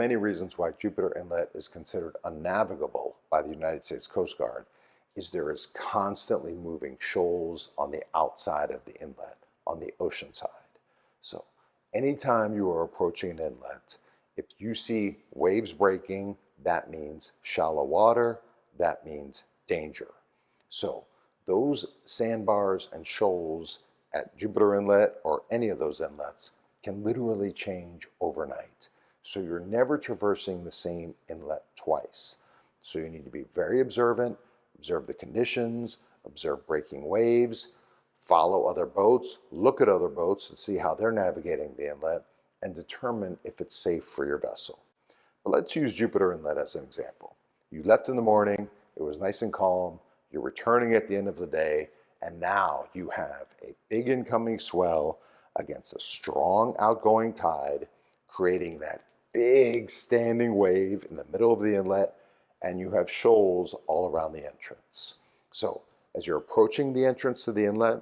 many reasons why Jupiter Inlet is considered unnavigable by the United States Coast Guard is there is constantly moving shoals on the outside of the inlet, on the ocean side. So anytime you are approaching an inlet, if you see waves breaking, that means shallow water, that means danger. So those sandbars and shoals at Jupiter Inlet or any of those inlets can literally change overnight. So you're never traversing the same inlet twice. So you need to be very observant, observe the conditions, observe breaking waves, follow other boats, look at other boats to see how they're navigating the inlet, and determine if it's safe for your vessel. But let's use Jupiter Inlet as an example. You left in the morning, it was nice and calm, you're returning at the end of the day, and now you have a big incoming swell against a strong outgoing tide, creating that big standing wave in the middle of the inlet, and you have shoals all around the entrance. So as you're approaching the entrance to the inlet,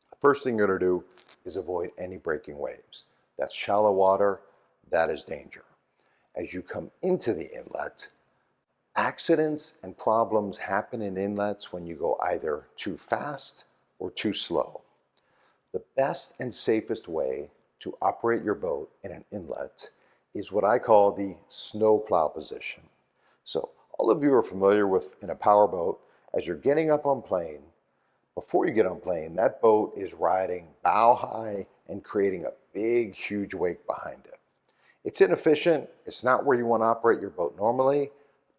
the first thing you're going to do is avoid any breaking waves. That's shallow water, that is danger. As you come into the inlet, accidents and problems happen in inlets when you go either too fast or too slow. The best and safest way to operate your boat in an inlet is what I call the snowplow position. So all of you are familiar with, in a powerboat, as you're getting up on plane, before you get on plane, that boat is riding bow high and creating a big, huge wake behind it. It's inefficient, it's not where you want to operate your boat normally,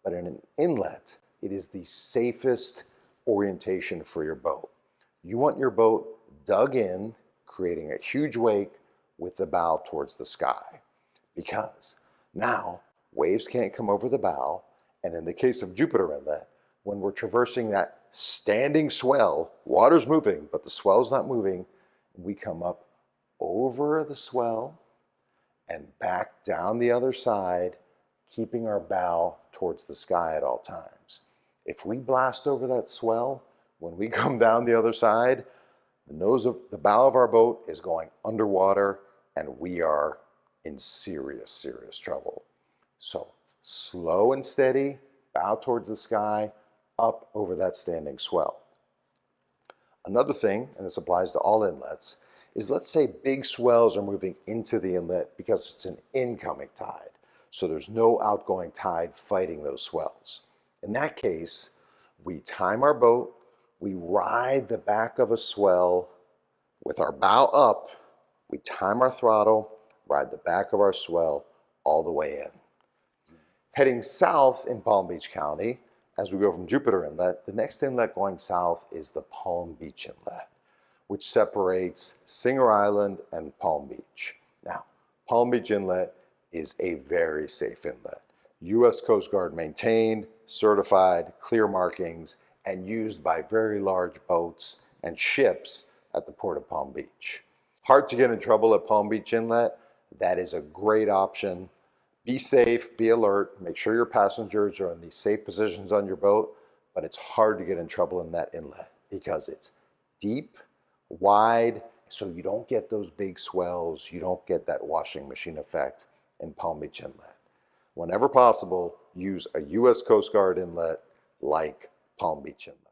but in an inlet, it is the safest orientation for your boat. You want your boat dug in, creating a huge wake with the bow towards the sky, because now waves can't come over the bow, and in the case of Jupiter Inlet, when we're traversing that standing swell, water's moving, but the swell's not moving, we come up over the swell and back down the other side, keeping our bow towards the sky at all times. If we blast over that swell, when we come down the other side, the bow of our boat is going underwater and we are in serious, serious trouble. So slow and steady, bow towards the sky, up over that standing swell. Another thing, and this applies to all inlets, is let's say big swells are moving into the inlet because it's an incoming tide. So there's no outgoing tide fighting those swells. In that case, we time our boat, we ride the back of a swell with our bow up, we time our throttle, ride the back of our swell all the way in. Heading south in Palm Beach County, as we go from Jupiter Inlet, the next inlet going south is the Palm Beach Inlet, which separates Singer Island and Palm Beach. Now, Palm Beach Inlet is a very safe inlet. U.S. Coast Guard maintained, certified, clear markings, and used by very large boats and ships at the Port of Palm Beach. Hard to get in trouble at Palm Beach Inlet. That is a great option. Be safe, be alert, make sure your passengers are in these safe positions on your boat, but it's hard to get in trouble in that inlet because it's deep, wide, so you don't get those big swells, you don't get that washing machine effect in Palm Beach Inlet. Whenever possible, use a U.S. Coast Guard inlet like Palm Beach Inlet.